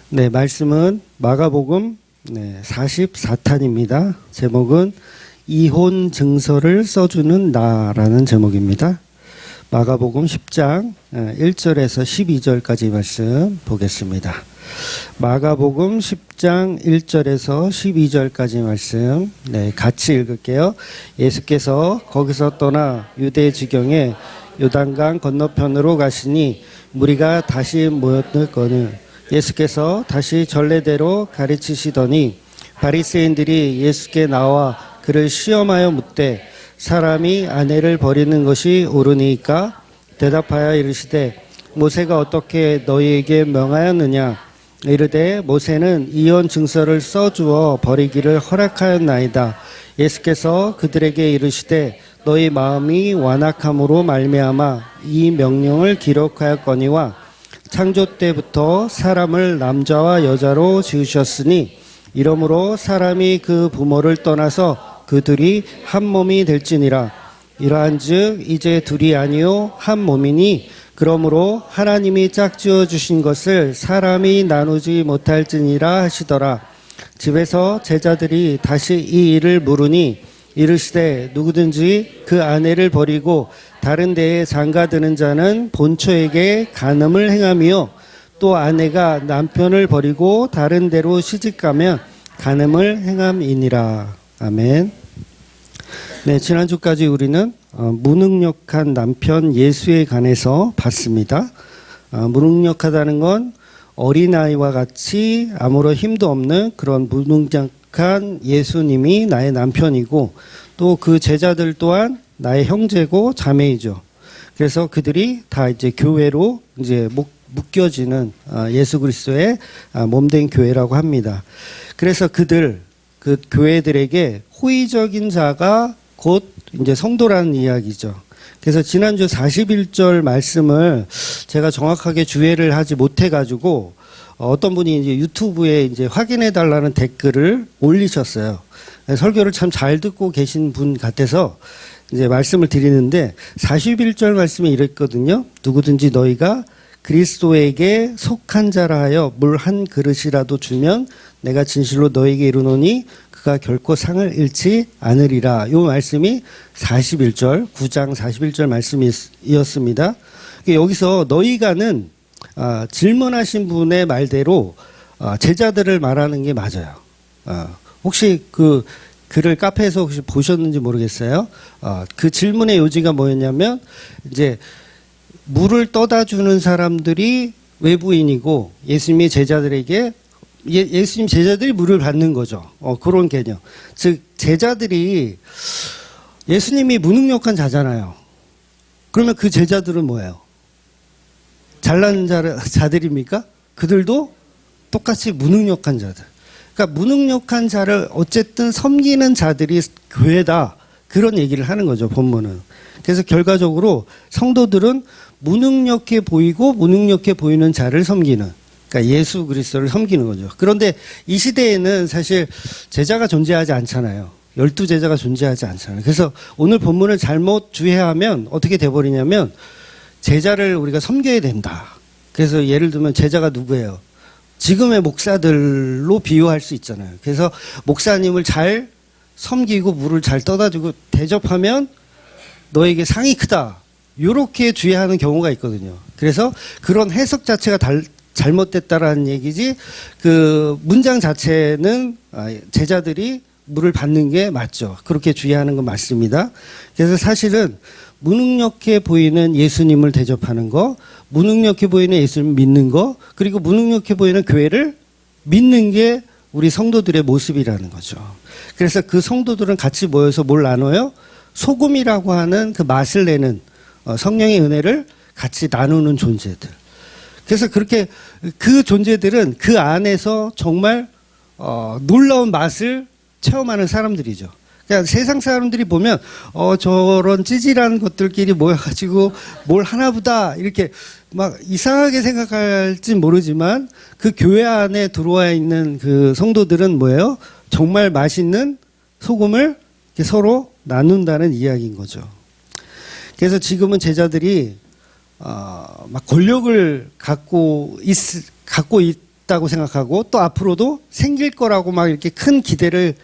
네, 말씀은 마가복음 44탄입니다. 제목은 이혼 증서를 써주는 나라는 제목입니다. 마가복음 10장 1절에서 12절까지 말씀 보겠습니다. 마가복음 10장 1절에서 12절까지 말씀 같이 읽을게요. 예수께서 거기서 떠나 유대 지경에 요단강 건너편으로 가시니 무리가 다시 모였거늘 예수께서 다시 전례대로 가르치시더니 바리새인들이 예수께 나와 그를 시험하여 묻되 사람이 아내를 버리는 것이 옳으니까? 대답하여 이르시되 모세가 어떻게 너희에게 명하였느냐? 이르되 모세는 이혼 증서를 써주어 버리기를 허락하였나이다. 예수께서 그들에게 이르시되 너희 마음이 완악함으로 말미암아 이 명령을 기록하였거니와 창조 때부터 사람을 남자와 여자로 지으셨으니 이러므로 사람이 그 부모를 떠나서 그들이 한 몸이 될지니라. 이러한즉 이제 둘이 아니요 한 몸이니 그러므로 하나님이 짝지어 주신 것을 사람이 나누지 못할지니라 하시더라. 집에서 제자들이 다시 이 일을 물으니 이르시되 누구든지 그 아내를 버리고 다른 데에 장가드는 자는 본처에게 간음을 행하며 또 아내가 남편을 버리고 다른 데로 시집가면 간음을 행함이니라. 아멘. 네, 지난주까지 우리는 무능력한 남편 예수에 관해서 봤습니다. 무능력하다는 건 어린아이와 같이 아무런 힘도 없는 그런 무능력한 예수님이 나의 남편이고 또 그 제자들 또한 나의 형제고 자매이죠. 그래서 그들이 다 이제 교회로 이제 묶여지는 예수 그리스도의 몸된 교회라고 합니다. 그래서 그 교회들에게 호의적인 자가 곧 이제 성도라는 이야기죠. 그래서 지난주 41절 말씀을 제가 정확하게 주의를 하지 못해가지고 어떤 분이 이제 유튜브에 이제 확인해 달라는 댓글을 올리셨어요. 설교를 참 잘 듣고 계신 분 같아서 이제 말씀을 드리는데 41절 말씀이 이랬거든요. 누구든지 너희가 그리스도에게 속한 자라 하여 물 한 그릇이라도 주면 내가 진실로 너에게 이르노니 그가 결코 상을 잃지 않으리라. 이 말씀이 41절, 9장 41절 말씀이었습니다. 여기서 너희가는 질문하신 분의 말대로 제자들을 말하는 게 맞아요. 혹시 그 글을 카페에서 혹시 보셨는지 모르겠어요. 그 질문의 요지가 뭐였냐면 이제 물을 떠다 주는 사람들이 외부인이고 예수님이 제자들에게 예수님 제자들이 물을 받는 거죠. 그런 개념. 즉 제자들이 예수님이 무능력한 자잖아요. 그러면 그 제자들은 뭐예요? 잘난 자들입니까? 그들도 똑같이 무능력한 자들. 그러니까 무능력한 자를 어쨌든 섬기는 자들이 교회다. 그런 얘기를 하는 거죠, 본문은. 그래서 결과적으로 성도들은 무능력해 보이고 무능력해 보이는 자를 섬기는, 그러니까 예수 그리스도를 섬기는 거죠. 그런데 이 시대에는 사실 제자가 존재하지 않잖아요. 12제자가 존재하지 않잖아요. 그래서 오늘 본문을 잘못 주의하면 어떻게 돼버리냐면 제자를 우리가 섬겨야 된다. 그래서 예를 들면 제자가 누구예요? 지금의 목사들로 비유할 수 있잖아요. 그래서 목사님을 잘 섬기고 물을 잘 떠다주고 대접하면 너에게 상이 크다. 이렇게 주의하는 경우가 있거든요. 그래서 그런 해석 자체가 잘못됐다라는 얘기지 그 문장 자체는 제자들이 물을 받는 게 맞죠. 그렇게 주의하는 건 맞습니다. 그래서 사실은 무능력해 보이는 예수님을 대접하는 거, 무능력해 보이는 예수님을 믿는 거, 그리고 무능력해 보이는 교회를 믿는 게 우리 성도들의 모습이라는 거죠. 그래서 그 성도들은 같이 모여서 뭘 나눠요? 소금이라고 하는 그 맛을 내는 성령의 은혜를 같이 나누는 존재들. 그래서 그렇게 그 존재들은 그 안에서 정말 놀라운 맛을 체험하는 사람들이죠. 그러니까 세상 사람들이 보면 저런 찌질한 것들끼리 모여가지고 뭘 하나보다 이렇게 막 이상하게 생각할진 모르지만 그 교회 안에 들어와 있는 그 성도들은 뭐예요? 정말 맛있는 소금을 서로 나눈다는 이야기인 거죠. 그래서 지금은 제자들이 막 권력을 갖고 있다고 생각하고 또 앞으로도 생길 거라고 막 이렇게 큰 기대를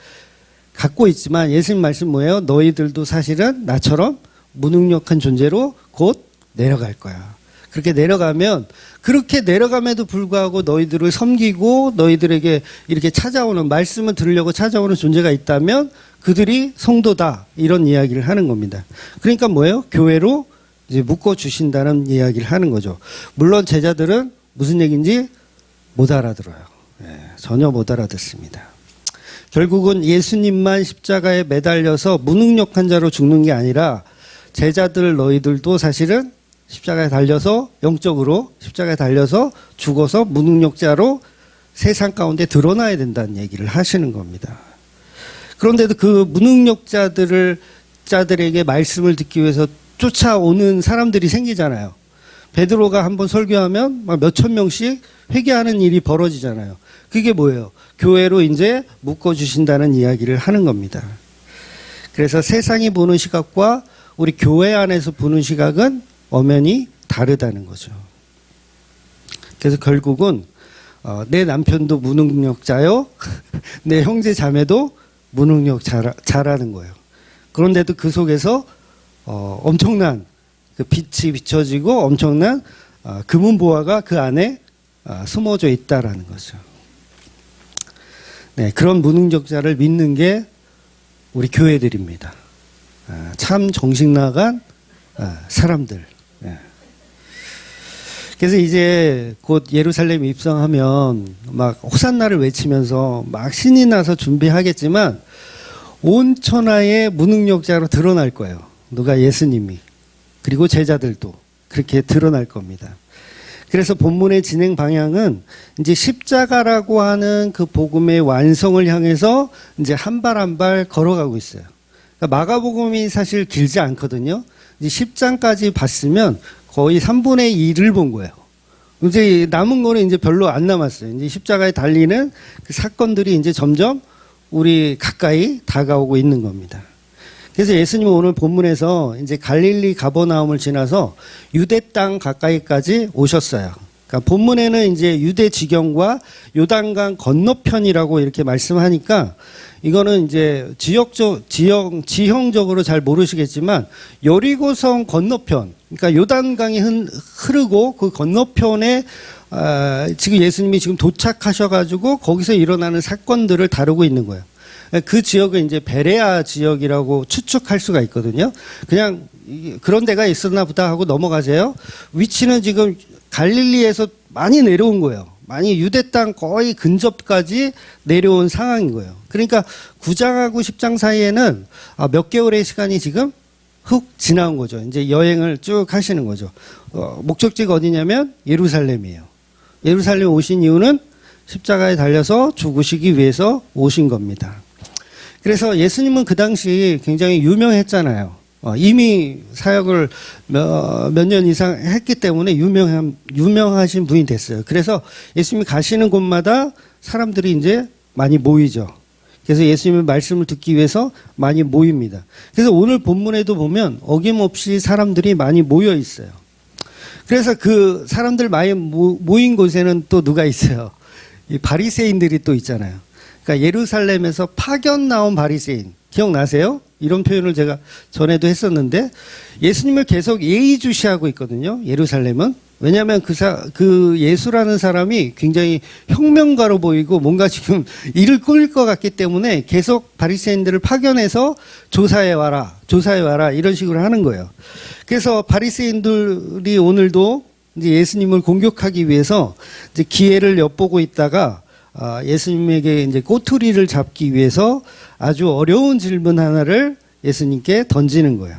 갖고 있지만 예수님 말씀 뭐예요? 너희들도 사실은 나처럼 무능력한 존재로 곧 내려갈 거야. 그렇게 내려가면 그렇게 내려감에도 불구하고 너희들을 섬기고 너희들에게 이렇게 찾아오는 말씀을 들으려고 찾아오는 존재가 있다면 그들이 성도다 이런 이야기를 하는 겁니다. 그러니까 뭐예요? 교회로 이제 묶어 주신다는 이야기를 하는 거죠. 물론 제자들은 무슨 얘기인지 못 알아들어요. 전혀 못 알아듣습니다. 결국은 예수님만 십자가에 매달려서 무능력한 자로 죽는 게 아니라 제자들 너희들도 사실은 십자가에 달려서 영적으로 십자가에 달려서 죽어서 무능력자로 세상 가운데 드러나야 된다는 얘기를 하시는 겁니다. 그런데도 그 무능력자들에게 말씀을 듣기 위해서 쫓아오는 사람들이 생기잖아요. 베드로가 한번 설교하면 막 몇천 명씩 회개하는 일이 벌어지잖아요. 그게 뭐예요? 교회로 이제 묶어주신다는 이야기를 하는 겁니다. 그래서 세상이 보는 시각과 우리 교회 안에서 보는 시각은 엄연히 다르다는 거죠. 그래서 결국은 내 남편도 무능력자요. 내 형제 자매도 무능력자라는 거예요. 그런데도 그 속에서 엄청난 그 빛이 비춰지고 엄청난 금은보화가 그 안에 숨어져 있다라는 거죠. 네, 그런 무능력자를 믿는 게 우리 교회들입니다. 참 정신 나간 사람들. 그래서 이제 곧 예루살렘 입성하면 막 호산나를 외치면서 막 신이 나서 준비하겠지만 온 천하의 무능력자로 드러날 거예요. 누가? 예수님이. 그리고 제자들도 그렇게 드러날 겁니다. 그래서 본문의 진행 방향은 이제 십자가라고 하는 그 복음의 완성을 향해서 이제 한 발 한 발 걸어가고 있어요. 그러니까 마가복음이 사실 길지 않거든요. 이제 10장까지 봤으면 거의 3분의 2를 본 거예요. 이제 남은 거는 이제 별로 안 남았어요. 이제 십자가에 달리는 그 사건들이 이제 점점 우리 가까이 다가오고 있는 겁니다. 그래서 예수님은 오늘 본문에서 이제 갈릴리 가버나움을 지나서 유대 땅 가까이까지 오셨어요. 그러니까 본문에는 이제 유대 지경과 요단강 건너편이라고 이렇게 말씀하니까 이거는 이제 지형적으로 잘 모르시겠지만 여리고성 건너편, 그러니까 요단강이 흐르고 그 건너편에 지금 예수님이 지금 도착하셔가지고 거기서 일어나는 사건들을 다루고 있는 거예요. 그 지역은 이제 베레아 지역이라고 추측할 수가 있거든요. 그냥 그런 데가 있었나 보다 하고 넘어가세요. 위치는 지금 갈릴리에서 많이 내려온 거예요. 많이 유대 땅 거의 근접까지 내려온 상황인 거예요. 그러니까 9장하고 10장 사이에는 몇 개월의 시간이 지금 훅 지나온 거죠. 이제 여행을 쭉 하시는 거죠. 목적지가 어디냐면 예루살렘이에요. 예루살렘 오신 이유는 십자가에 달려서 죽으시기 위해서 오신 겁니다. 그래서 예수님은 그 당시 굉장히 유명했잖아요. 이미 사역을 몇 년 이상 했기 때문에 유명하신 분이 됐어요. 그래서 예수님이 가시는 곳마다 사람들이 이제 많이 모이죠. 그래서 예수님의 말씀을 듣기 위해서 많이 모입니다. 그래서 오늘 본문에도 보면 어김없이 사람들이 많이 모여 있어요. 그래서 그 사람들 많이 모인 곳에는 또 누가 있어요? 이 바리새인들이 또 있잖아요. 그러니까 예루살렘에서 파견 나온 바리새인 기억나세요? 이런 표현을 제가 전에도 했었는데 예수님을 계속 예의주시하고 있거든요. 예루살렘은. 왜냐하면 그 예수라는 사람이 굉장히 혁명가로 보이고 뭔가 지금 일을 끌 것 같기 때문에 계속 바리새인들을 파견해서 조사해 와라 이런 식으로 하는 거예요. 그래서 바리새인들이 오늘도 이제 예수님을 공격하기 위해서 이제 기회를 엿보고 있다가 예수님에게 이제 꼬투리를 잡기 위해서 아주 어려운 질문 하나를 예수님께 던지는 거예요.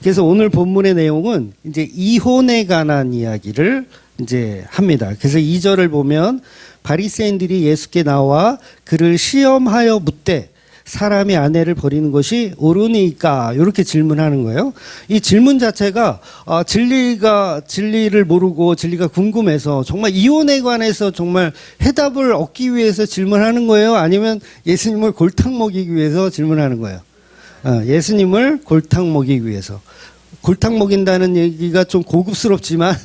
그래서 오늘 본문의 내용은 이제 이혼에 관한 이야기를 이제 합니다. 그래서 2절을 보면 바리새인들이 예수께 나와 그를 시험하여 묻되 사람이 아내를 버리는 것이 옳으니까 이렇게 질문하는 거예요. 이 질문 자체가 진리를 모르고 진리가 궁금해서 정말 이혼에 관해서 정말 해답을 얻기 위해서 질문하는 거예요? 아니면 예수님을 골탕 먹이기 위해서 질문하는 거예요? 예수님을 골탕 먹이기 위해서. 골탕 먹인다는 얘기가 좀 고급스럽지만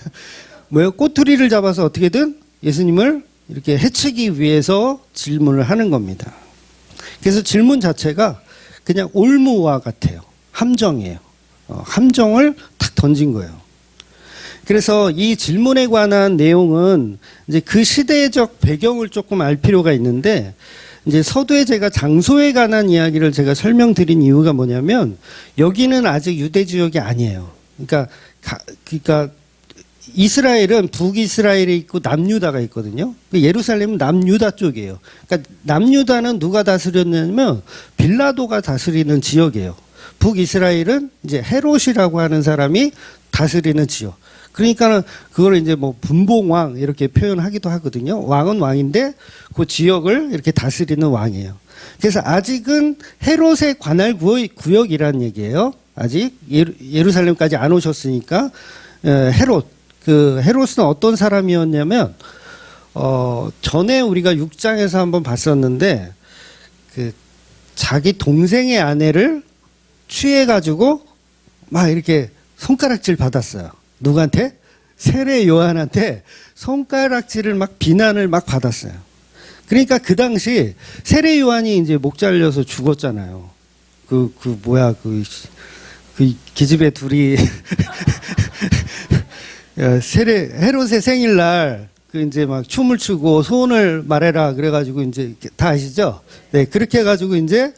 뭐예요? 꼬투리를 잡아서 어떻게든 예수님을 이렇게 해치기 위해서 질문을 하는 겁니다. 그래서 질문 자체가 그냥 올무와 같아요. 함정이에요. 함정을 탁 던진 거예요. 그래서 이 질문에 관한 내용은 이제 그 시대적 배경을 조금 알 필요가 있는데, 이제 서두에 제가 장소에 관한 이야기를 제가 설명드린 이유가 뭐냐면, 여기는 아직 유대 지역이 아니에요. 그러니까 이스라엘은 북이스라엘이 있고 남유다가 있거든요. 예루살렘은 남유다 쪽이에요. 그러니까 남유다는 누가 다스렸냐면 빌라도가 다스리는 지역이에요. 북이스라엘은 이제 헤롯이라고 하는 사람이 다스리는 지역. 그러니까는 그걸 이제 뭐 분봉왕 이렇게 표현하기도 하거든요. 왕은 왕인데 그 지역을 이렇게 다스리는 왕이에요. 그래서 아직은 헤롯의 관할 구역이라는 얘기예요. 아직 예루살렘까지 안 오셨으니까 헤롯. 그 헤롯은 어떤 사람이었냐면 전에 우리가 6장에서 한번 봤었는데, 그 자기 동생의 아내를 취해 가지고 막 이렇게 손가락질 받았어요. 누구한테? 세례 요한한테 손가락질을 막 비난을 막 받았어요. 그러니까 그 당시 세례 요한이 이제 목 잘려서 죽었잖아요. 그 기집애 둘이 헤롯의 생일날 그 이제 막 춤을 추고 소원을 말해라 그래가지고 이제 다 아시죠? 네, 그렇게 해가지고 이제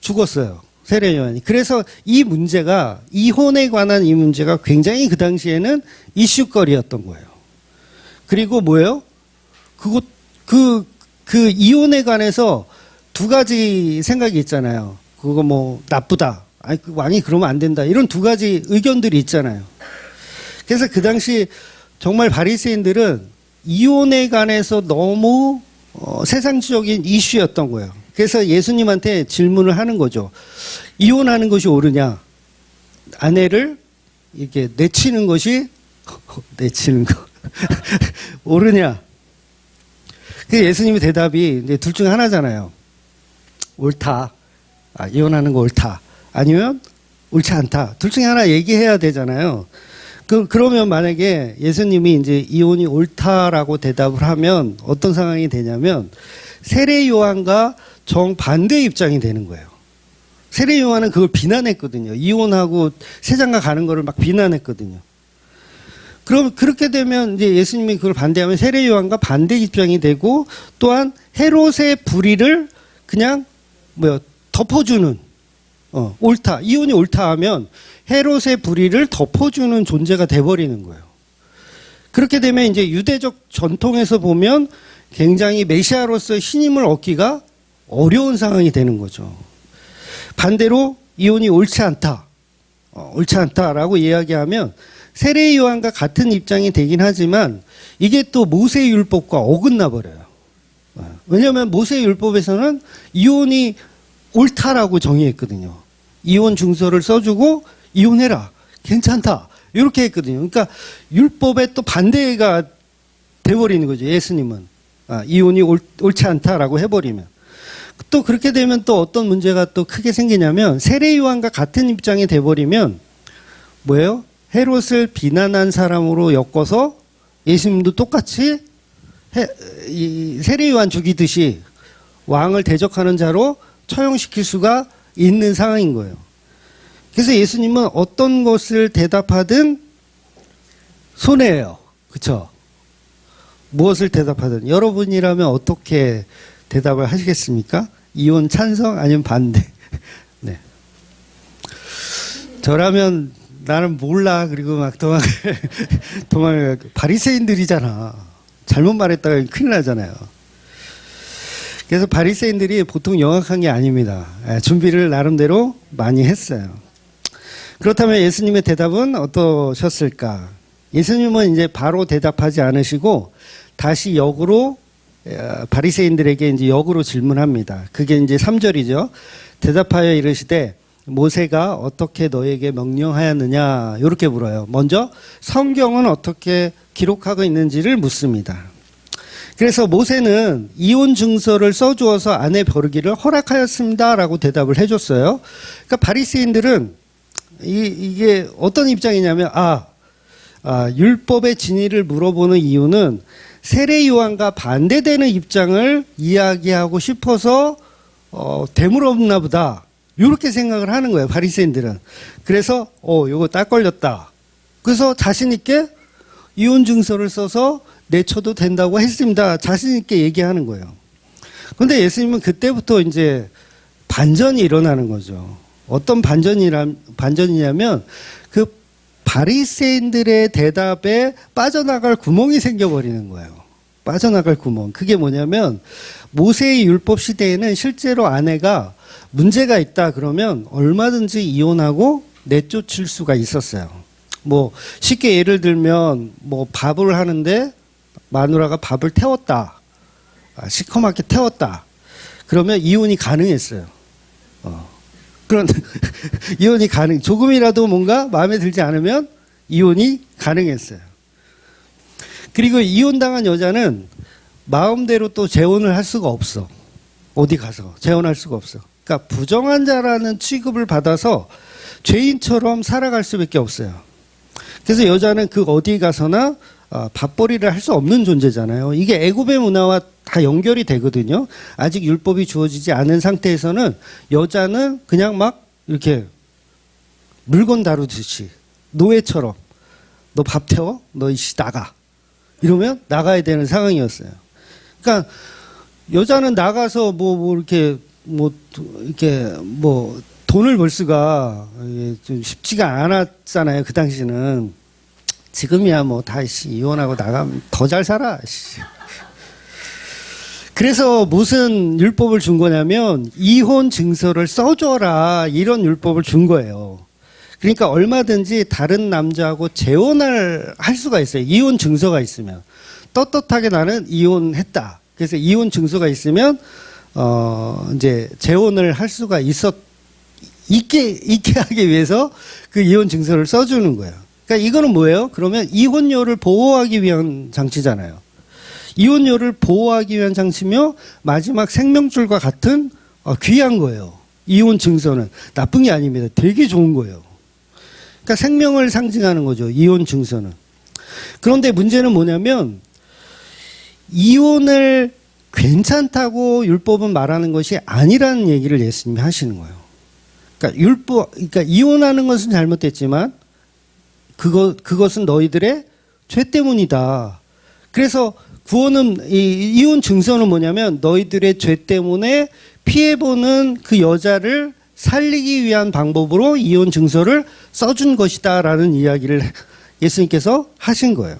죽었어요. 세례 요한이. 그래서 이 문제가, 이혼에 관한 이 문제가 굉장히 그 당시에는 이슈거리였던 거예요. 그리고 뭐예요? 그 이혼에 관해서 두 가지 생각이 있잖아요. 그거 뭐 나쁘다. 아니, 그 왕이 그러면 안 된다. 이런 두 가지 의견들이 있잖아요. 그래서 그 당시 정말 바리새인들은 이혼에 관해서 너무 세상적인 이슈였던 거예요. 그래서 예수님한테 질문을 하는 거죠. 이혼하는 것이 옳으냐? 아내를 이렇게 내치는 것이 내치는 거 옳으냐? 그래서 예수님의 대답이 이제 둘 중에 하나잖아요. 옳다. 이혼하는 거 옳다. 아니면 옳지 않다. 둘 중에 하나 얘기해야 되잖아요. 그러면 만약에 예수님이 이제 이혼이 옳다라고 대답을 하면 어떤 상황이 되냐면 세례 요한과 정반대 입장이 되는 거예요. 세례 요한은 그걸 비난했거든요. 이혼하고 세장가 가는 거를 막 비난했거든요. 그럼 그렇게 되면 이제 예수님이 그걸 반대하면 세례 요한과 반대 입장이 되고, 또한 헤롯의 불의를 그냥 덮어주는, 옳다, 이혼이 옳다 하면 헤롯의 불의를 덮어주는 존재가 돼버리는 거예요. 그렇게 되면 이제 유대적 전통에서 보면 굉장히 메시아로서의 신임을 얻기가 어려운 상황이 되는 거죠. 반대로 이혼이 옳지 않다, 옳지 않다라고 이야기하면 세례 요한과 같은 입장이 되긴 하지만 이게 또 모세 율법과 어긋나 버려요. 왜냐하면 모세 율법에서는 이혼이 옳다라고 정의했거든요. 이혼 증서를 써주고 이혼해라, 괜찮다, 이렇게 했거든요. 그러니까 율법에 또 반대가 돼버리는 거죠. 예수님은 이혼이 옳지 않다라고 해버리면. 또 그렇게 되면 또 어떤 문제가 또 크게 생기냐면 세례 요한과 같은 입장이 돼버리면 뭐예요? 헤롯을 비난한 사람으로 엮어서 예수님도 똑같이 세례 요한 죽이듯이 왕을 대적하는 자로 처형시킬 수가 있는 상황인 거예요. 그래서 예수님은 어떤 것을 대답하든 손해예요. 그렇죠? 무엇을 대답하든. 여러분이라면 어떻게 대답을 하시겠습니까? 이혼 찬성 아니면 반대? 네. 저라면 나는 몰라. 그리고 막 도망을 바리새인들이잖아. 잘못 말했다가 큰일 나잖아요. 그래서 바리새인들이 보통 영악한 게 아닙니다. 준비를 나름대로 많이 했어요. 그렇다면 예수님의 대답은 어떠셨을까? 예수님은 이제 바로 대답하지 않으시고 다시 역으로 바리새인들에게 이제 역으로 질문합니다. 그게 이제 3절이죠. 대답하여 이르시되 모세가 어떻게 너에게 명령하였느냐, 이렇게 물어요. 먼저 성경은 어떻게 기록하고 있는지를 묻습니다. 그래서 모세는 이혼 증서를 써주어서 아내 버리기를 허락하였습니다라고 대답을 해줬어요. 그러니까 바리새인들은 이게 어떤 입장이냐면 율법의 진위를 물어보는 이유는 세례 요한과 반대되는 입장을 이야기하고 싶어서 되물었나 보다. 이렇게 생각을 하는 거예요, 바리새인들은. 그래서 요거 딱 걸렸다. 그래서 자신 있게 이혼 증서를 써서 내쳐도 된다고 했습니다. 자신 있게 얘기하는 거예요. 그런데 예수님은 그때부터 이제 반전이 일어나는 거죠. 어떤 반전이냐면 그 바리새인들의 대답에 빠져나갈 구멍이 생겨버리는 거예요. 빠져나갈 구멍. 그게 뭐냐면 모세의 율법 시대에는 실제로 아내가 문제가 있다 그러면 얼마든지 이혼하고 내쫓을 수가 있었어요. 뭐 쉽게 예를 들면 뭐 밥을 하는데 마누라가 밥을 태웠다. 시커멓게 태웠다. 그러면 이혼이 가능했어요. 그런데 이혼이 조금이라도 뭔가 마음에 들지 않으면 이혼이 가능했어요. 그리고 이혼당한 여자는 마음대로 또 재혼을 할 수가 없어. 어디 가서 재혼할 수가 없어. 그러니까 부정한 자라는 취급을 받아서 죄인처럼 살아갈 수밖에 없어요. 그래서 여자는 그 어디 가서나 밥벌이를 할 수 없는 존재잖아요. 이게 애굽의 문화와 다 연결이 되거든요. 아직 율법이 주어지지 않은 상태에서는 여자는 그냥 막 이렇게 물건 다루듯이 노예처럼 너 밥 태워? 너 이씨 나가. 이러면 나가야 되는 상황이었어요. 그러니까 여자는 나가서 이렇게 돈을 벌 수가 좀 쉽지가 않았잖아요. 그 당시는. 지금이야 다 이혼하고 나가면 더 잘 살아. 그래서 무슨 율법을 준 거냐면 이혼 증서를 써줘라 이런 율법을 준 거예요. 그러니까 얼마든지 다른 남자하고 재혼을 할 수가 있어요. 이혼 증서가 있으면. 떳떳하게 나는 이혼했다. 그래서 이혼 증서가 있으면 이제 재혼을 할 수가 있게 하기 위해서 그 이혼 증서를 써주는 거예요. 그러니까 이거는 뭐예요? 그러면 이혼녀를 보호하기 위한 장치잖아요. 이혼녀를 보호하기 위한 장치며 마지막 생명줄과 같은 귀한 거예요. 이혼 증서는 나쁜 게 아닙니다. 되게 좋은 거예요. 그러니까 생명을 상징하는 거죠. 이혼 증서는. 그런데 문제는 뭐냐면 이혼을 괜찮다고 율법은 말하는 것이 아니라는 얘기를 예수님이 하시는 거예요. 그러니까 이혼하는 것은 잘못됐지만 그것은 너희들의 죄 때문이다. 그래서 구원은 이혼 증서는 뭐냐면 너희들의 죄 때문에 피해보는 그 여자를 살리기 위한 방법으로 이혼 증서를 써준 것이다라는 이야기를 예수님께서 하신 거예요.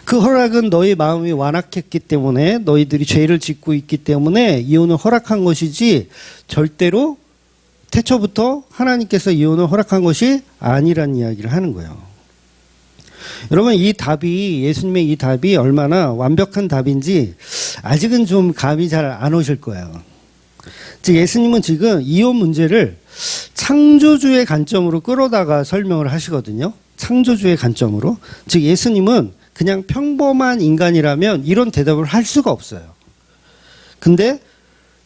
그 허락은 너희 마음이 완악했기 때문에 너희들이 죄를 짓고 있기 때문에 이혼을 허락한 것이지 절대로 태초부터 하나님께서 이혼을 허락한 것이 아니란 이야기를 하는 거예요. 여러분 예수님의 이 답이 얼마나 완벽한 답인지 아직은 좀 감이 잘 안 오실 거예요. 즉 예수님은 지금 이혼 문제를 창조주의 관점으로 끌어다가 설명을 하시거든요. 창조주의 관점으로. 즉 예수님은 그냥 평범한 인간이라면 이런 대답을 할 수가 없어요. 근데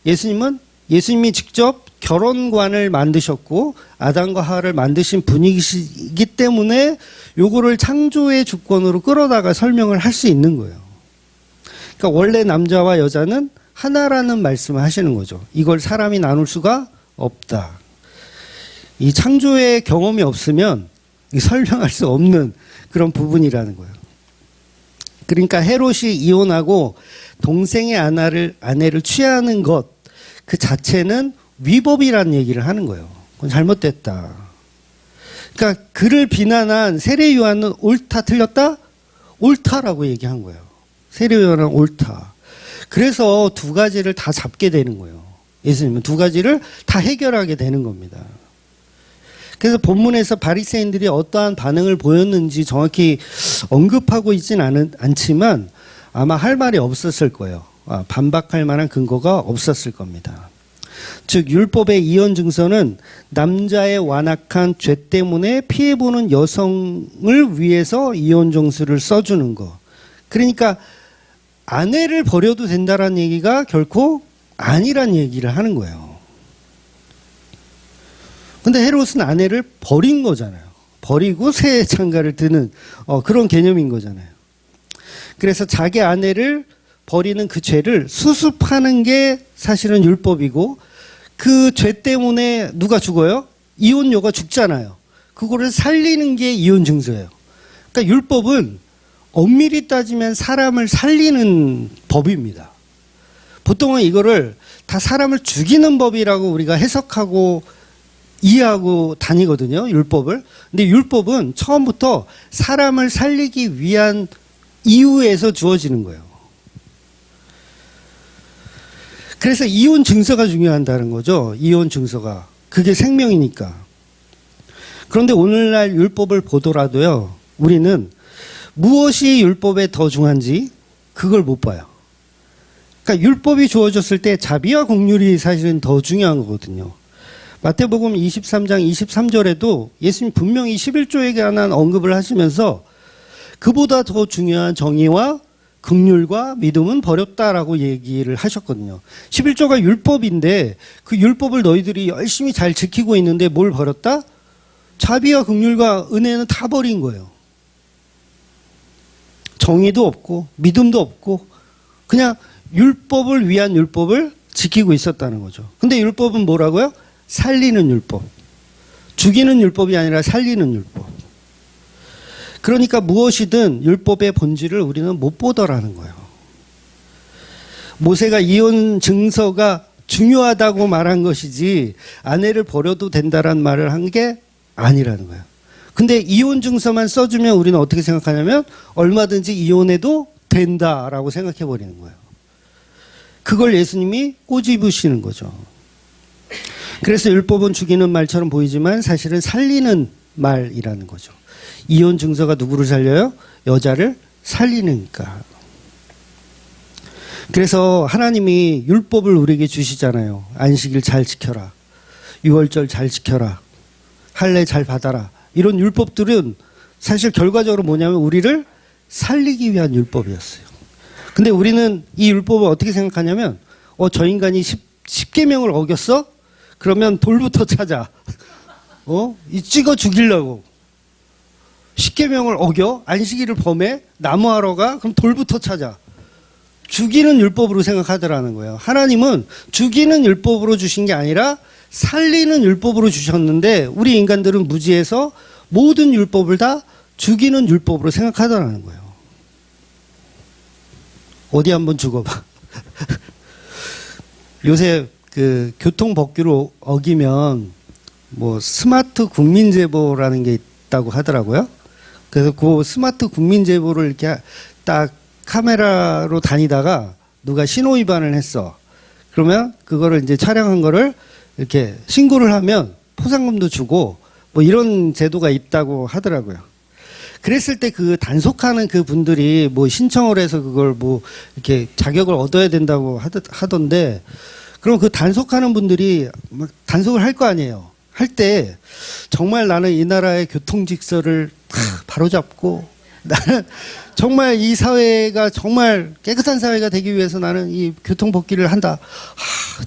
예수님이 직접 결혼관을 만드셨고 아담과 하와를 만드신 분이시기 때문에 요거를 창조의 주권으로 끌어다가 설명을 할 수 있는 거예요. 그러니까 원래 남자와 여자는 하나라는 말씀을 하시는 거죠. 이걸 사람이 나눌 수가 없다. 이 창조의 경험이 없으면 설명할 수 없는 그런 부분이라는 거예요. 그러니까 헤롯이 이혼하고 동생의 아내를 취하는 것 그 자체는 위법이라는 얘기를 하는 거예요. 그건 잘못됐다. 그러니까 그를 비난한 세례 요한은 옳다 틀렸다? 옳다라고 얘기한 거예요. 세례 요한은 옳다. 그래서 두 가지를 다 잡게 되는 거예요. 예수님은 두 가지를 다 해결하게 되는 겁니다. 그래서 본문에서 바리새인들이 어떠한 반응을 보였는지 정확히 언급하고 있지는 않지만 아마 할 말이 없었을 거예요. 반박할 만한 근거가 없었을 겁니다. 즉 율법의 이혼 증서는 남자의 완악한 죄 때문에 피해보는 여성을 위해서 이혼 증서를 써주는 거. 그러니까 아내를 버려도 된다라는 얘기가 결코 아니란 얘기를 하는 거예요. 근데 헤롯은 아내를 버린 거잖아요. 버리고 새 장가를 드는 그런 개념인 거잖아요. 그래서 자기 아내를 버리는 그 죄를 수습하는 게 사실은 율법이고, 그 죄 때문에 누가 죽어요? 이혼녀가 죽잖아요. 그거를 살리는 게 이혼 증서예요. 그러니까 율법은 엄밀히 따지면 사람을 살리는 법입니다. 보통은 이거를 다 사람을 죽이는 법이라고 우리가 해석하고 이해하고 다니거든요, 율법을. 근데 율법은 처음부터 사람을 살리기 위한 이유에서 주어지는 거예요. 그래서 이혼 증서가 중요하다는 거죠. 이혼 증서가. 그게 생명이니까. 그런데 오늘날 율법을 보더라도요, 우리는 무엇이 율법에 더 중요한지 그걸 못 봐요. 그러니까 율법이 주어졌을 때 자비와 긍휼이 사실은 더 중요한 거거든요. 마태복음 23장 23절에도 예수님 분명히 11조에 관한 언급을 하시면서 그보다 더 중요한 정의와 긍휼과 믿음은 버렸다라고 얘기를 하셨거든요. 11조가 율법인데 그 율법을 너희들이 열심히 잘 지키고 있는데 뭘 버렸다? 자비와 긍휼과 은혜는 다 버린 거예요. 정의도 없고 믿음도 없고 그냥 율법을 위한 율법을 지키고 있었다는 거죠. 근데 율법은 뭐라고요? 살리는 율법. 죽이는 율법이 아니라 살리는 율법. 그러니까 무엇이든 율법의 본질을 우리는 못 보더라는 거예요. 모세가 이혼 증서가 중요하다고 말한 것이지 아내를 버려도 된다라는 말을 한 게 아니라는 거예요. 근데 이혼 증서만 써주면 우리는 어떻게 생각하냐면 얼마든지 이혼해도 된다라고 생각해 버리는 거예요. 그걸 예수님이 꼬집으시는 거죠. 그래서 율법은 죽이는 말처럼 보이지만 사실은 살리는 말이라는 거죠. 이혼 증서가 누구를 살려요? 여자를 살리니까. 그래서 하나님이 율법을 우리에게 주시잖아요. 안식일 잘 지켜라. 유월절 잘 지켜라. 할례 잘 받아라. 이런 율법들은 사실 결과적으로 뭐냐면 우리를 살리기 위한 율법이었어요. 근데 우리는 이 율법을 어떻게 생각하냐면 저 인간이 10계명을 어겼어? 그러면 돌부터 찾아. 이 찍어 죽이려고. 10계명을 어겨? 안식일을 범해? 나무하러 가? 그럼 돌부터 찾아. 죽이는 율법으로 생각하더라는 거예요. 하나님은 죽이는 율법으로 주신 게 아니라 살리는 율법으로 주셨는데 우리 인간들은 무지해서 모든 율법을 다 죽이는 율법으로 생각하더라는 거예요. 어디 한번 죽어봐. 요새 그 교통법규를 어기면 뭐 스마트 국민제보라는 게 있다고 하더라고요. 그래서 그 스마트 국민제보를 이렇게 딱 카메라로 다니다가 누가 신호위반을 했어. 그러면 그거를 이제 촬영한 거를 이렇게 신고를 하면 포상금도 주고 뭐 이런 제도가 있다고 하더라고요. 그랬을 때 그 단속하는 그 분들이 뭐 신청을 해서 그걸 뭐 이렇게 자격을 얻어야 된다고 하던데 그럼 그 단속하는 분들이 막 단속을 할 거 아니에요. 할 때 정말 나는 이 나라의 교통직서를 바로잡고 나는 정말 이 사회가 정말 깨끗한 사회가 되기 위해서 나는 이 교통법규를 한다.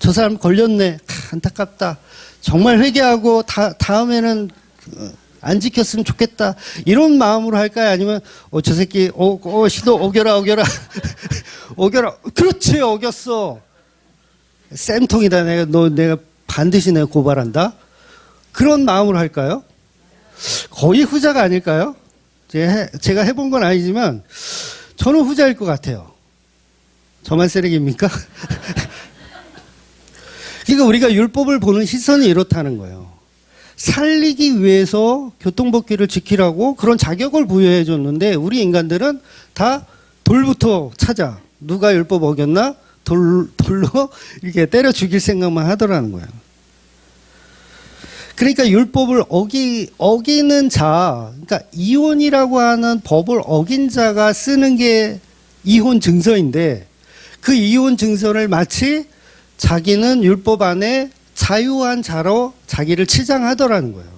저 사람 걸렸네. 안타깝다. 정말 회개하고 다음에는 안 지켰으면 좋겠다. 이런 마음으로 할까요? 아니면 저 새끼 시도 어겨라. 어겨라. 그렇지, 어겼어. 쌤통이다. 내가 반드시 내가 고발한다. 그런 마음으로 할까요? 거의 후자가 아닐까요? 제가 해본 건 아니지만 저는 후자일 것 같아요. 저만 쓰레기입니까? 그러니까 우리가 율법을 보는 시선이 이렇다는 거예요. 살리기 위해서 교통법규를 지키라고 그런 자격을 부여해 줬는데 우리 인간들은 다 돌부터 찾아. 누가 율법 어겼나? 돌로 이렇게 때려 죽일 생각만 하더라는 거예요. 그러니까 율법을 어기는 자, 그러니까 이혼이라고 하는 법을 어긴 자가 쓰는 게 이혼 증서인데 그 이혼 증서를 마치 자기는 율법 안에 자유한 자로 자기를 치장하더라는 거예요.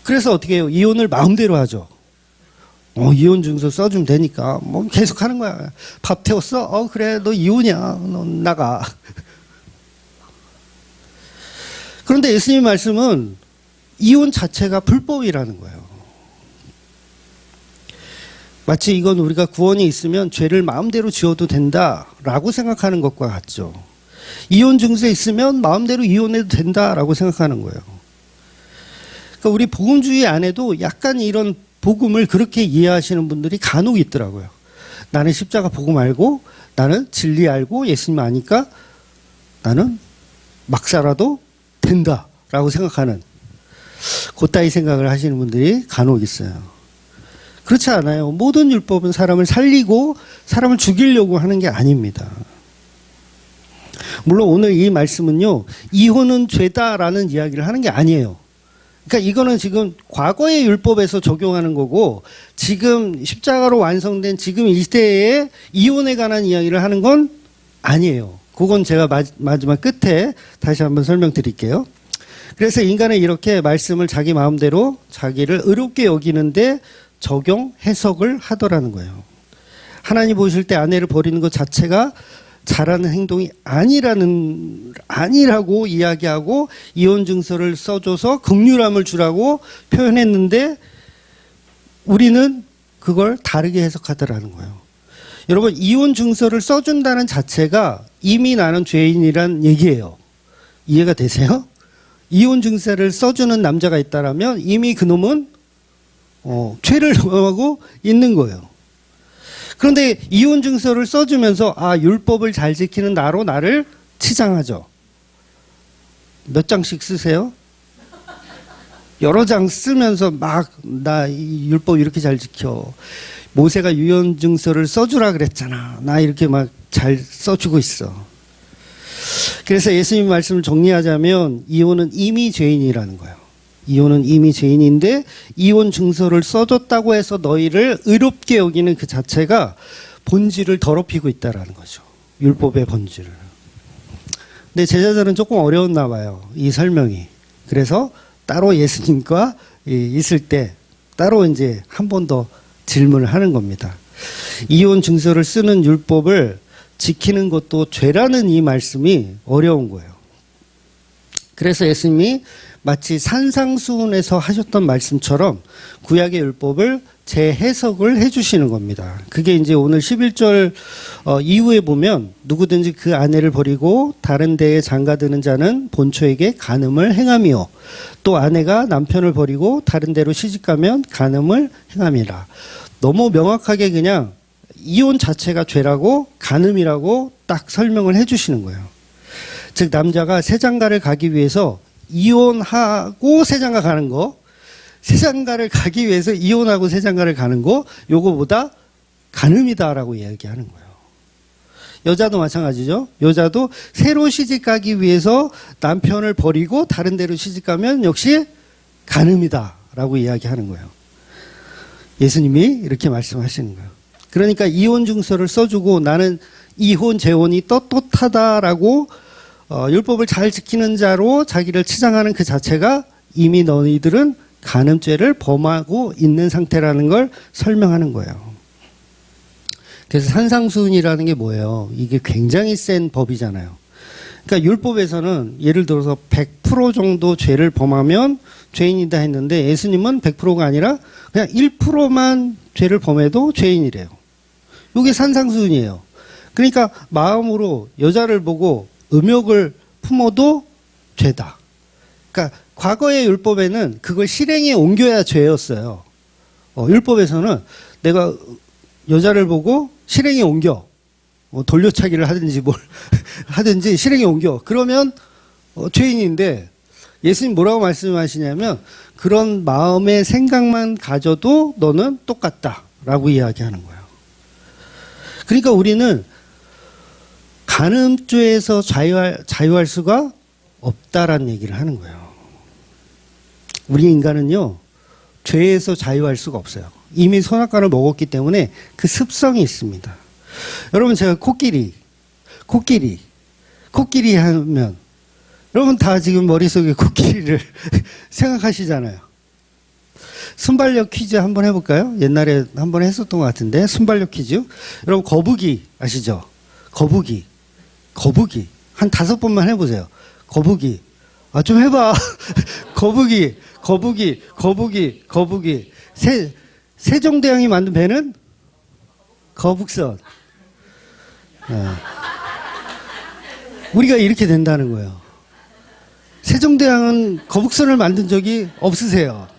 그래서 어떻게 해요? 이혼을 마음대로 하죠. 이혼 증서 써주면 되니까 뭐 계속 하는 거야. 밥 태웠어? 그래 너 이혼이야. 너 나가. 그런데 예수님 말씀은 이혼 자체가 불법이라는 거예요. 마치 이건 우리가 구원이 있으면 죄를 마음대로 지어도 된다라고 생각하는 것과 같죠. 이혼 증세 있으면 마음대로 이혼해도 된다라고 생각하는 거예요. 그러니까 우리 복음주의 안에도 약간 이런 복음을 그렇게 이해하시는 분들이 간혹 있더라고요. 나는 십자가 복음 알고, 나는 진리 알고, 예수님 아니까 나는 막 살아도 된다라고 생각하는 그따위 생각을 하시는 분들이 간혹 있어요. 그렇지 않아요. 모든 율법은 사람을 살리고 사람을 죽이려고 하는 게 아닙니다. 물론 오늘 이 말씀은요, 이혼은 죄다라는 이야기를 하는 게 아니에요. 그러니까 이거는 지금 과거의 율법에서 적용하는 거고, 지금 십자가로 완성된 지금 이 시대에 이혼에 관한 이야기를 하는 건 아니에요. 그건 제가 마지막 끝에 다시 한번 설명드릴게요. 그래서 인간은 이렇게 말씀을 자기 마음대로 자기를 의롭게 여기는데 적용, 해석을 하더라는 거예요. 하나님 보실 때 아내를 버리는 것 자체가 잘하는 행동이 아니라고 이야기하고 이혼 증서를 써줘서 긍휼함을 주라고 표현했는데 우리는 그걸 다르게 해석하더라는 거예요. 여러분, 이혼 증서를 써준다는 자체가 이미 나는 죄인이란 얘기예요. 이해가 되세요? 이혼 증서를 써주는 남자가 있다라면 이미 그놈은 죄를 범하고 있는 거예요. 그런데 이혼 증서를 써주면서 율법을 잘 지키는 나로 나를 치장하죠. 몇 장씩 쓰세요? 여러 장 쓰면서 막 나 이 율법 이렇게 잘 지켜. 모세가 이혼 증서를 써주라 그랬잖아. 나 이렇게 막 잘 써주고 있어. 그래서 예수님 말씀을 정리하자면 이혼은 이미 죄인이라는 거예요. 이혼은 이미 죄인인데 이혼 증서를 써줬다고 해서 너희를 의롭게 여기는 그 자체가 본질을 더럽히고 있다라는 거죠. 율법의 본질을. 근데 제자들은 조금 어려웠나 봐요. 이 설명이. 그래서 따로 예수님과 있을 때 따로 이제 한 번 더 질문을 하는 겁니다. 이혼 증서를 쓰는 율법을 지키는 것도 죄라는 이 말씀이 어려운 거예요. 그래서 예수님이 마치 산상수훈에서 하셨던 말씀처럼 구약의 율법을 재해석을 해주시는 겁니다. 그게 이제 오늘 11절 이후에 보면 누구든지 그 아내를 버리고 다른 데에 장가드는 자는 본처에게 간음을 행함이요. 또 아내가 남편을 버리고 다른 데로 시집가면 간음을 행함이라. 너무 명확하게 그냥 이혼 자체가 죄라고 간음이라고 딱 설명을 해주시는 거예요. 즉 남자가 새장가를 가기 위해서 이혼하고 새장가 가는 거, 새장가를 가기 위해서 이혼하고 새장가를 가는 거, 요거보다 간음이다라고 이야기하는 거예요. 여자도 마찬가지죠. 여자도 새로 시집 가기 위해서 남편을 버리고 다른 데로 시집 가면 역시 간음이다라고 이야기하는 거예요. 예수님이 이렇게 말씀하시는 거예요. 그러니까 이혼 증서를 써주고 나는 이혼, 재혼이 떳떳하다라고 율법을 잘 지키는 자로 자기를 치장하는 그 자체가 이미 너희들은 간음죄를 범하고 있는 상태라는 걸 설명하는 거예요. 그래서 산상수훈이라는 게 뭐예요? 이게 굉장히 센 법이잖아요. 그러니까 율법에서는 예를 들어서 100% 정도 죄를 범하면 죄인이다 했는데 예수님은 100%가 아니라 그냥 1%만 죄를 범해도 죄인이래요. 이게 산상수훈이에요. 그러니까 마음으로 여자를 보고 음욕을 품어도 죄다. 그러니까 과거의 율법에는 그걸 실행에 옮겨야 죄였어요. 율법에서는 내가 여자를 보고 실행에 옮겨. 돌려차기를 하든지 뭘 하든지 실행에 옮겨. 그러면 죄인인데 예수님 뭐라고 말씀하시냐면 그런 마음의 생각만 가져도 너는 똑같다라고 이야기하는 거예요. 그러니까 우리는 간음죄에서 자유할 수가 없다라는 얘기를 하는 거예요. 우리 인간은요, 죄에서 자유할 수가 없어요. 이미 선악과를 먹었기 때문에 그 습성이 있습니다. 여러분, 제가 코끼리 하면, 여러분 다 지금 머릿속에 코끼리를 생각하시잖아요. 순발력 퀴즈 한번 해볼까요? 옛날에 한번 했었던 것 같은데, 순발력 퀴즈. 여러분, 거북이 아시죠? 거북이. 한 5번만 해보세요. 거북이. 좀 해봐. 거북이. 세종대왕이 만든 배는 거북선. 우리가 이렇게 된다는 거예요. 세종대왕은 거북선을 만든 적이 없으세요.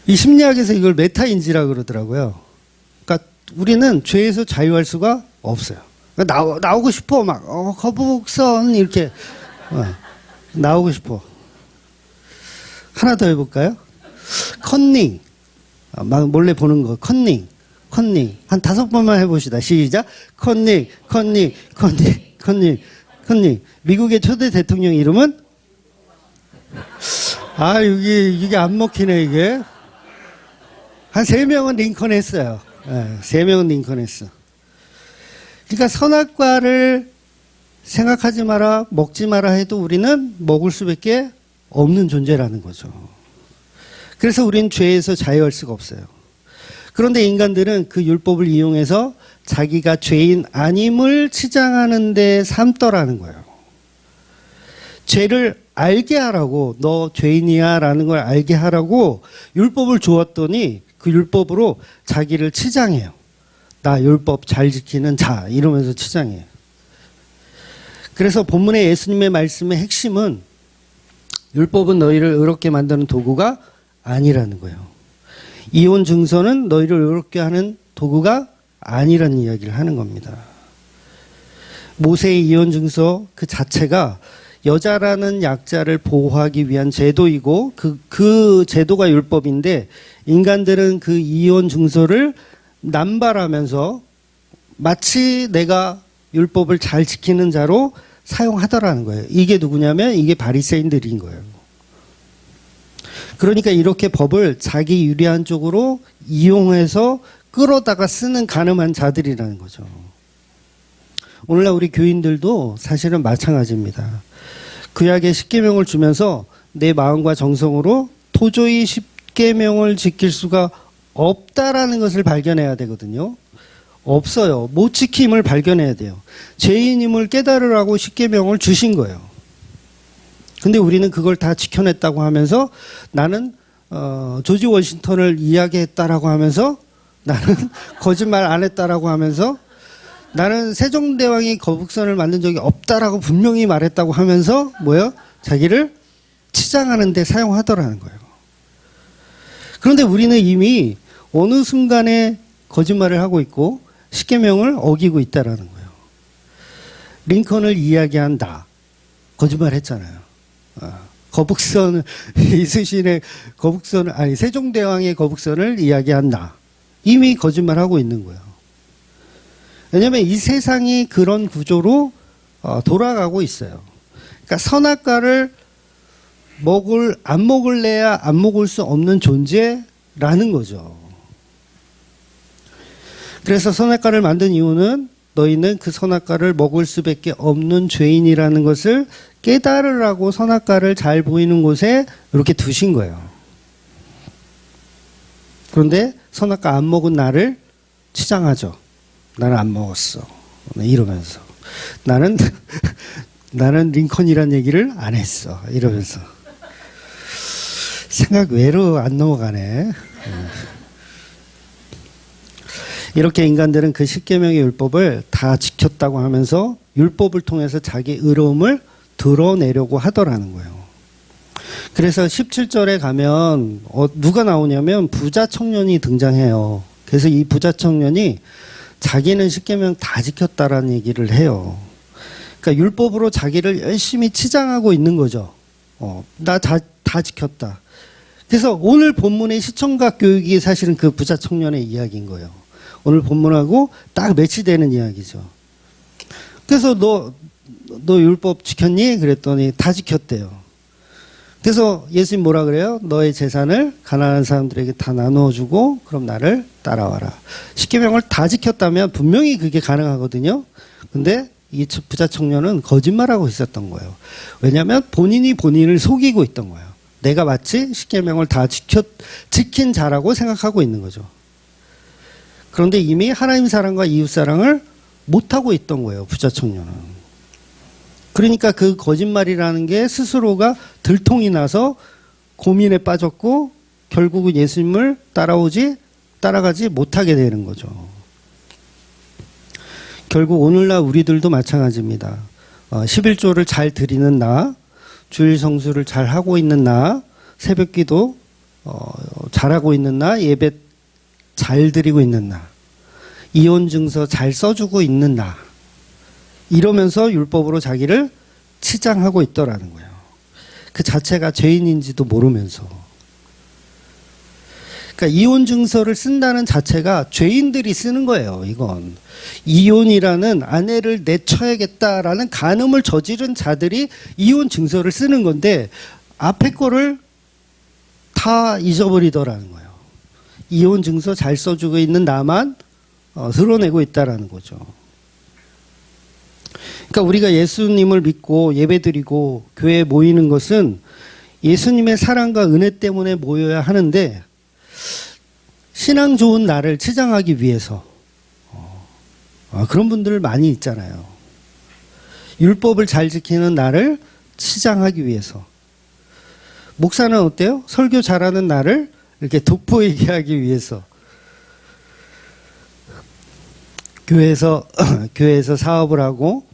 이 심리학에서 이걸 메타인지라 그러더라고요. 그러니까 우리는 죄에서 자유할 수가 없어요. 그러니까 나오고 싶어. 막 거북선 이렇게 나오고 싶어. 하나 더 해볼까요? 컨닝. 막 몰래 보는 거. 컨닝. 한 5번만 해봅시다. 시작. 컨닝. 미국의 초대 대통령 이름은? 이게 안 먹히네, 이게. 한 3명은 링컨 했어요. 3명은 링컨 했어. 그러니까 선악과를 생각하지 마라, 먹지 마라 해도 우리는 먹을 수밖에 없는 존재라는 거죠. 그래서 우리는 죄에서 자유할 수가 없어요. 그런데 인간들은 그 율법을 이용해서 자기가 죄인 아님을 치장하는 데 삼더라는 거예요. 죄를 알게 하라고, 너 죄인이야 라는 걸 알게 하라고 율법을 주었더니 그 율법으로 자기를 치장해요. 나 율법 잘 지키는 자 이러면서 치장해요. 그래서 본문의 예수님의 말씀의 핵심은 율법은 너희를 의롭게 만드는 도구가 아니라는 거예요. 이혼 증서는 너희를 의롭게 하는 도구가 아니라는 이야기를 하는 겁니다. 모세의 이혼 증서 그 자체가 여자라는 약자를 보호하기 위한 제도이고 그 제도가 율법인데 인간들은 그 이혼 증서를 남발하면서 마치 내가 율법을 잘 지키는 자로 사용하더라는 거예요. 이게 누구냐면 이게 바리새인들인 거예요. 그러니까 이렇게 법을 자기 유리한 쪽으로 이용해서 끌어다가 쓰는 가늠한 자들이라는 거죠. 오늘날 우리 교인들도 사실은 마찬가지입니다. 구약의 십계명을 주면서 내 마음과 정성으로 도저히 십계명을 지킬 수가 없다라는 것을 발견해야 되거든요. 없어요. 못 지킴을 발견해야 돼요. 죄인임을 깨달으라고 십계명을 주신 거예요. 근데 우리는 그걸 다 지켜냈다고 하면서 나는 조지 워싱턴을 이야기했다라고 하면서 나는 거짓말 안 했다라고 하면서 나는 세종대왕이 거북선을 만든 적이 없다라고 분명히 말했다고 하면서 뭐요? 자기를 치장하는 데 사용하더라는 거예요. 그런데 우리는 이미 어느 순간에 거짓말을 하고 있고 십계명을 어기고 있다라는 거예요. 링컨을 이야기한 나 거짓말 했잖아요. 거북선 이순신의 거북선을 아니 세종대왕의 거북선을 이야기한 나 이미 거짓말하고 있는 거예요. 왜냐하면 이 세상이 그런 구조로 돌아가고 있어요. 그러니까 선악과를 안 먹을래야 안 먹을 수 없는 존재라는 거죠. 그래서 선악과를 만든 이유는 너희는 그 선악과를 먹을 수밖에 없는 죄인이라는 것을 깨달으라고 선악과를 잘 보이는 곳에 이렇게 두신 거예요. 그런데 선악과 안 먹은 나를 치장하죠. 나는 안 먹었어. 이러면서. 나는 링컨이란 얘기를 안 했어. 이러면서. 생각 외로 안 넘어가네. 이렇게 인간들은 그 십계명의 율법을 다 지켰다고 하면서 율법을 통해서 자기 의로움을 드러내려고 하더라는 거예요. 그래서 17절에 가면 누가 나오냐면 부자 청년이 등장해요. 그래서 이 부자 청년이 자기는 십계명 다 지켰다라는 얘기를 해요. 그러니까 율법으로 자기를 열심히 치장하고 있는 거죠. 나 다 지켰다. 그래서 오늘 본문의 시청각 교육이 사실은 그 부자 청년의 이야기인 거예요. 오늘 본문하고 딱 매치되는 이야기죠. 그래서 너 율법 지켰니? 그랬더니 다 지켰대요. 그래서 예수님 뭐라 그래요? 너의 재산을 가난한 사람들에게 다 나누어주고 그럼 나를 따라와라. 십계명을 다 지켰다면 분명히 그게 가능하거든요. 근데 이 부자 청년은 거짓말하고 있었던 거예요. 왜냐하면 본인이 본인을 속이고 있던 거예요. 내가 마치 십계명을 다 지킨 자라고 생각하고 있는 거죠. 그런데 이미 하나님 사랑과 이웃 사랑을 못하고 있던 거예요. 부자 청년은. 그러니까 그 거짓말이라는 게 스스로가 들통이 나서 고민에 빠졌고 결국은 예수님을 따라오지 따라가지 못하게 되는 거죠. 결국 오늘날 우리들도 마찬가지입니다. 11조를 잘 드리는 나, 주일 성수를 잘 하고 있는 나, 새벽기도 잘하고 있는 나, 예배 잘 드리고 있는 나, 이혼 증서 잘 써주고 있는 나, 이러면서 율법으로 자기를 치장하고 있더라는 거예요. 그 자체가 죄인인지도 모르면서. 그러니까 이혼 증서를 쓴다는 자체가 죄인들이 쓰는 거예요. 이건 이혼이라는 아내를 내쳐야겠다라는 간음을 저지른 자들이 이혼 증서를 쓰는 건데 앞에 거를 다 잊어버리더라는 거예요. 이혼 증서 잘 써주고 있는 나만 드러내고 있다라는 거죠. 그러니까 우리가 예수님을 믿고 예배드리고 교회에 모이는 것은 예수님의 사랑과 은혜 때문에 모여야 하는데 신앙 좋은 나를 치장하기 위해서 그런 분들 많이 있잖아요. 율법을 잘 지키는 나를 치장하기 위해서. 목사는 어때요? 설교 잘하는 나를 이렇게 돋보이게 하기 위해서. 교회에서 사업을 하고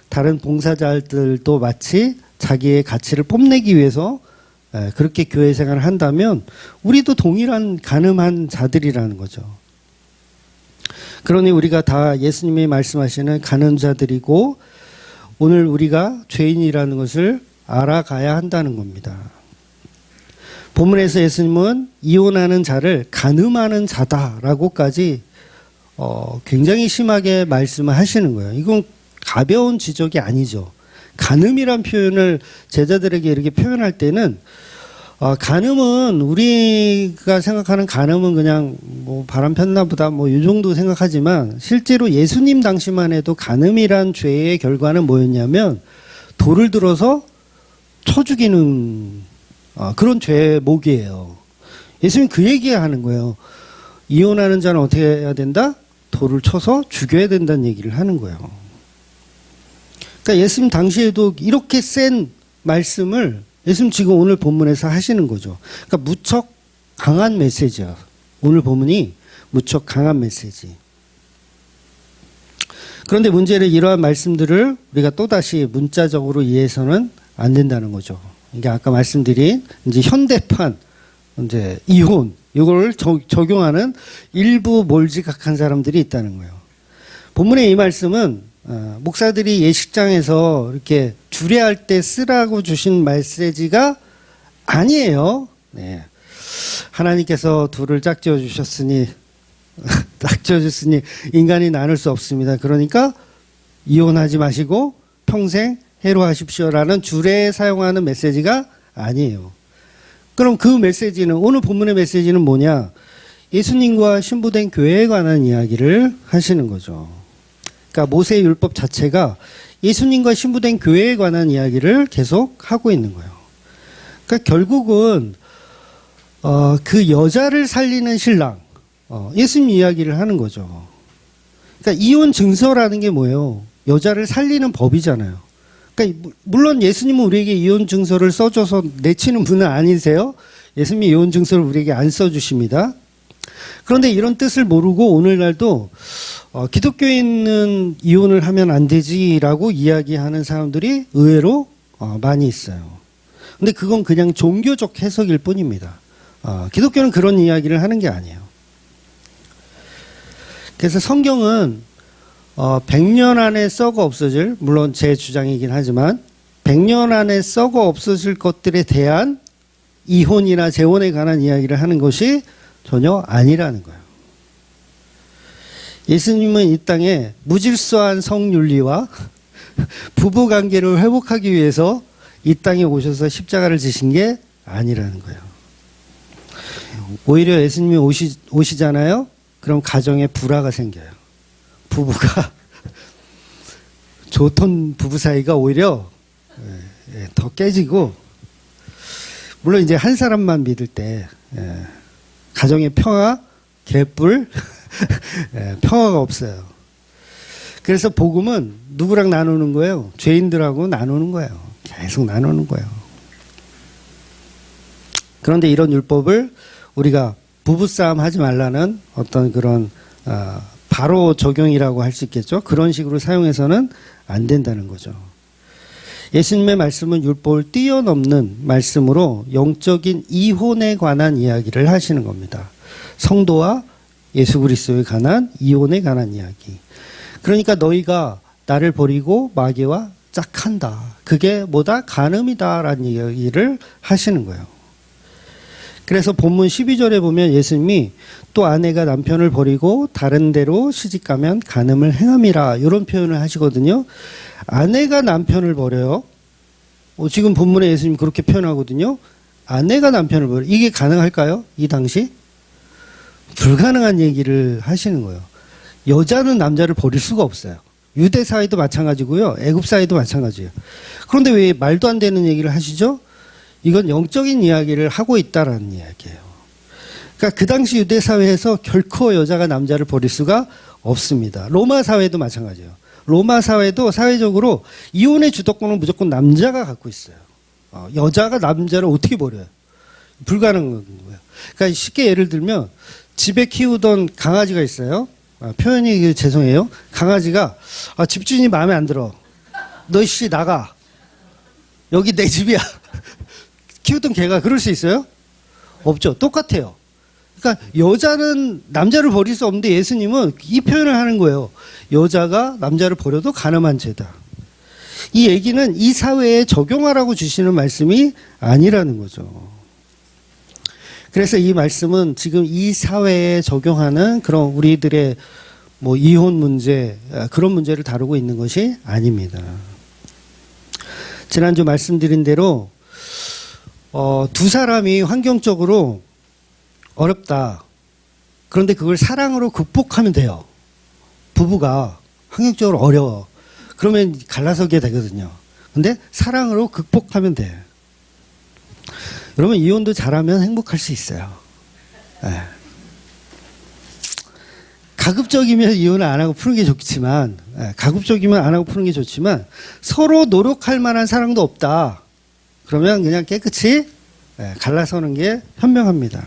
다른 봉사자들도 마치 자기의 가치를 뽐내기 위해서 그렇게 교회 생활을 한다면 우리도 동일한 간음한 자들이라는 거죠. 그러니 우리가 다 예수님이 말씀하시는 간음자들이고 오늘 우리가 죄인이라는 것을 알아가야 한다는 겁니다. 본문에서 예수님은 이혼하는 자를 간음하는 자다라고까지 굉장히 심하게 말씀을 하시는 거예요. 이건 가벼운 지적이 아니죠. 간음이란 표현을 제자들에게 이렇게 표현할 때는 간음은 우리가 생각하는 간음은 그냥 뭐 바람 폈나 보다 뭐 이 정도 생각하지만 실제로 예수님 당시만 해도 간음이란 죄의 결과는 뭐였냐면 돌을 들어서 쳐 죽이는 그런 죄목이에요. 예수님 그 얘기하는 거예요. 이혼하는 자는 어떻게 해야 된다? 돌을 쳐서 죽여야 된다는 얘기를 하는 거예요. 그러니까 예수님 당시에도 이렇게 센 말씀을 예수님 지금 오늘 본문에서 하시는 거죠. 그러니까 무척 강한 메시지야. 오늘 본문이 무척 강한 메시지. 그런데 문제는 이러한 말씀들을 우리가 또다시 문자적으로 이해해서는 안 된다는 거죠. 이게 아까 말씀드린 이제 현대판 이제 이혼 이걸 적용하는 일부 몰지각한 사람들이 있다는 거예요. 본문의 이 말씀은 목사들이 예식장에서 이렇게 주례할 때 쓰라고 주신 메시지가 아니에요. 네. 하나님께서 둘을 짝지어 주셨으니 인간이 나눌 수 없습니다. 그러니까 이혼하지 마시고 평생 해로하십시오라는 주례에 사용하는 메시지가 아니에요. 그럼 그 메시지는 오늘 본문의 메시지는 뭐냐? 예수님과 신부된 교회에 관한 이야기를 하시는 거죠. 그러니까 모세의 율법 자체가 예수님과 신부된 교회에 관한 이야기를 계속 하고 있는 거예요. 그러니까 결국은 그 여자를 살리는 신랑 예수님 이야기를 하는 거죠. 그러니까 이혼 증서라는 게 뭐예요? 여자를 살리는 법이잖아요. 그러니까 물론 예수님은 우리에게 이혼 증서를 써줘서 내치는 분은 아니세요. 예수님이 이혼 증서를 우리에게 안 써주십니다. 그런데 이런 뜻을 모르고 오늘날도 기독교인은 이혼을 하면 안 되지라고 이야기하는 사람들이 의외로 많이 있어요. 근데 그건 그냥 종교적 해석일 뿐입니다. 기독교는 그런 이야기를 하는 게 아니에요. 그래서 성경은 100년 안에 썩어 없어질, 물론 제 주장이긴 하지만 100년 안에 썩어 없어질 것들에 대한 이혼이나 재혼에 관한 이야기를 하는 것이 전혀 아니라는 거예요. 예수님은 이 땅에 무질서한 성윤리와 부부관계를 회복하기 위해서 이 땅에 오셔서 십자가를 지신 게 아니라는 거예요. 오히려 예수님이 오시잖아요. 그럼 가정에 불화가 생겨요. 부부가 좋던 부부 사이가 오히려 더 깨지고, 물론 이제 한 사람만 믿을 때 가정의 평화, 개뿔, 평화가 없어요. 그래서 복음은 누구랑 나누는 거예요? 죄인들하고 나누는 거예요. 계속 나누는 거예요. 그런데 이런 율법을 우리가 부부싸움 하지 말라는 어떤 그런 바로 적용이라고 할 수 있겠죠. 그런 식으로 사용해서는 안 된다는 거죠. 예수님의 말씀은 율법을 뛰어넘는 말씀으로 영적인 이혼에 관한 이야기를 하시는 겁니다. 성도와 예수 그리스도에 관한 이혼에 관한 이야기. 그러니까 너희가 나를 버리고 마귀와 짝한다. 그게 뭐다? 간음이다라는 얘기를 하시는 거예요. 그래서 본문 12절에 보면 예수님이 또 아내가 남편을 버리고 다른 데로 시집가면 간음을 행함이라 이런 표현을 하시거든요. 아내가 남편을 버려요. 지금 본문에 예수님 그렇게 표현하거든요. 아내가 남편을 버려. 이게 가능할까요? 이 당시? 불가능한 얘기를 하시는 거예요. 여자는 남자를 버릴 수가 없어요. 유대 사회도 마찬가지고요. 애굽 사회도 마찬가지예요. 그런데 왜 말도 안 되는 얘기를 하시죠? 이건 영적인 이야기를 하고 있다라는 이야기예요. 그러니까 그 당시 유대 사회에서 결코 여자가 남자를 버릴 수가 없습니다. 로마 사회도 마찬가지예요. 로마 사회도 사회적으로 이혼의 주도권은 무조건 남자가 갖고 있어요. 여자가 남자를 어떻게 버려요? 불가능한 거예요. 그러니까 쉽게 예를 들면 집에 키우던 강아지가 있어요. 표현이 죄송해요. 강아지가 집주인이 마음에 안 들어. 너 씨 나가. 여기 내 집이야. 키우던 개가 그럴 수 있어요? 없죠. 똑같아요. 그러니까 여자는 남자를 버릴 수 없는데 예수님은 이 표현을 하는 거예요. 여자가 남자를 버려도 간음한 죄다. 이 얘기는 이 사회에 적용하라고 주시는 말씀이 아니라는 거죠. 그래서 이 말씀은 지금 이 사회에 적용하는 그런 우리들의 뭐 이혼 문제, 그런 문제를 다루고 있는 것이 아닙니다. 지난주 말씀드린 대로 두 사람이 환경적으로 어렵다. 그런데 그걸 사랑으로 극복하면 돼요. 부부가 환경적으로 어려워. 그러면 갈라서게 되거든요. 근데 사랑으로 극복하면 돼. 여러분 이혼도 잘하면 행복할 수 있어요. 네. 가급적이면 이혼을 안 하고 푸는 게 좋지만, 가급적이면 안 하고 푸는 게 좋지만 서로 노력할 만한 사랑도 없다. 그러면 그냥 깨끗이 갈라서는 게 현명합니다.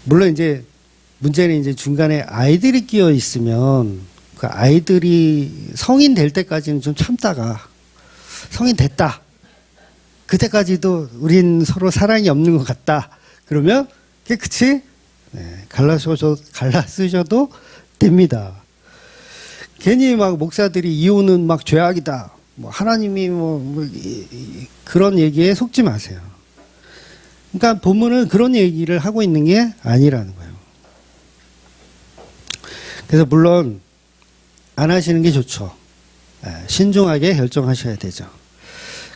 물론 이제 문제는 이제 중간에 아이들이 끼어 있으면 그 아이들이 성인 될 때까지는 좀 참다가 성인 됐다. 그때까지도 우린 서로 사랑이 없는 것 같다. 그러면 깨끗이 갈라쓰셔도 됩니다. 괜히 막 목사들이 이혼은 막 죄악이다. 뭐 하나님이 그런 얘기에 속지 마세요. 그러니까 본문은 그런 얘기를 하고 있는 게 아니라는 거예요. 그래서 물론 안 하시는 게 좋죠. 신중하게 결정하셔야 되죠.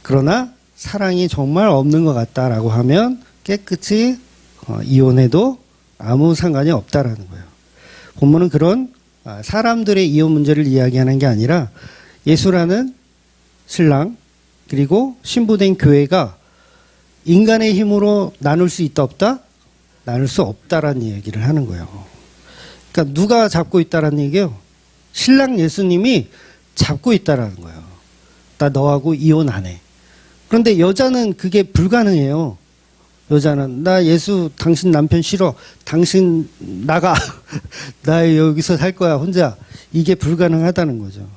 그러나 사랑이 정말 없는 것 같다라고 하면 깨끗이 이혼해도 아무 상관이 없다라는 거예요. 본문은 그런 사람들의 이혼 문제를 이야기하는 게 아니라 예수라는 신랑 그리고 신부된 교회가 인간의 힘으로 나눌 수 있다 없다? 나눌 수 없다라는 얘기를 하는 거예요. 그러니까 누가 잡고 있다라는 얘기예요? 신랑 예수님이 잡고 있다라는 거예요. 나 너하고 이혼 안 해. 그런데 여자는 그게 불가능해요. 여자는 나 예수 당신 남편 싫어. 당신 나가. 나 여기서 살 거야 혼자. 이게 불가능하다는 거죠.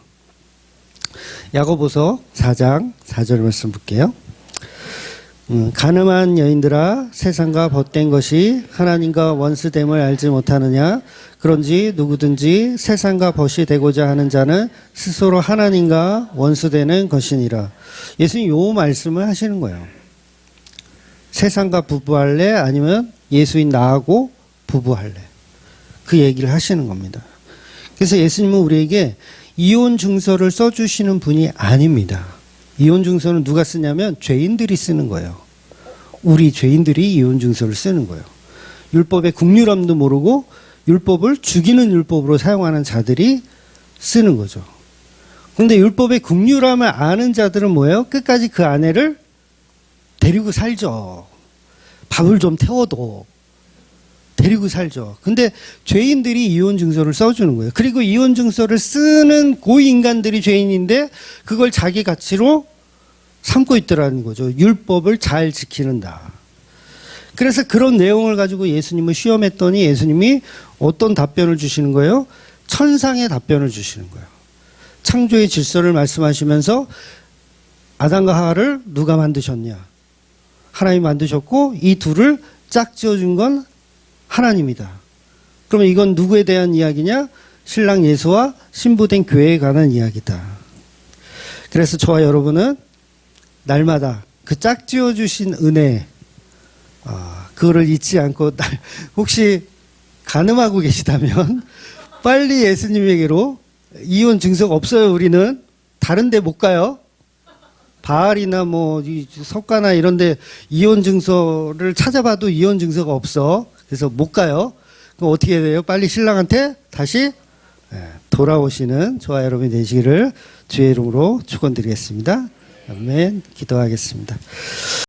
야고보서 4장 4절 말씀 볼게요. 가늠한 여인들아 세상과 벗된 것이 하나님과 원수됨을 알지 못하느냐. 그런지 누구든지 세상과 벗이 되고자 하는 자는 스스로 하나님과 원수되는 것이니라. 예수님 요 말씀을 하시는 거예요. 세상과 부부할래? 아니면 예수인 나하고 부부할래? 그 얘기를 하시는 겁니다. 그래서 예수님은 우리에게 이혼 증서를 써주시는 분이 아닙니다. 이혼 증서는 누가 쓰냐면 죄인들이 쓰는 거예요. 우리 죄인들이 이혼 증서를 쓰는 거예요. 율법의 국률함도 모르고 율법을 죽이는 율법으로 사용하는 자들이 쓰는 거죠. 그런데 율법의 국률함을 아는 자들은 뭐예요? 끝까지 그 아내를 데리고 살죠. 밥을 좀 태워도 데리고 살죠. 근데 죄인들이 이혼 증서를 써주는 거예요. 그리고 이혼 증서를 쓰는 고인간들이 죄인인데 그걸 자기 가치로 삼고 있더라는 거죠. 율법을 잘 지키는다. 그래서 그런 내용을 가지고 예수님을 시험했더니 예수님이 어떤 답변을 주시는 거예요? 천상의 답변을 주시는 거예요. 창조의 질서를 말씀하시면서 아담과 하와를 누가 만드셨냐? 하나님이 만드셨고 이 둘을 짝지어준 건 하나님이다. 그러면 이건 누구에 대한 이야기냐? 신랑 예수와 신부된 교회에 관한 이야기다. 그래서 저와 여러분은 날마다 그 짝지어 주신 은혜, 그거를 잊지 않고 혹시 간음하고 계시다면 빨리 예수님에게로, 이혼 증서가 없어요. 우리는 다른 데 못 가요. 바알이나 뭐 석가나 이런 데 이혼 증서를 찾아봐도 이혼 증서가 없어. 그래서 못 가요. 그럼 어떻게 해야 돼요? 빨리 신랑한테 다시 돌아오시는 저와 여러분이 되시기를 주의 이름으로 축원드리겠습니다. 아멘. 기도하겠습니다.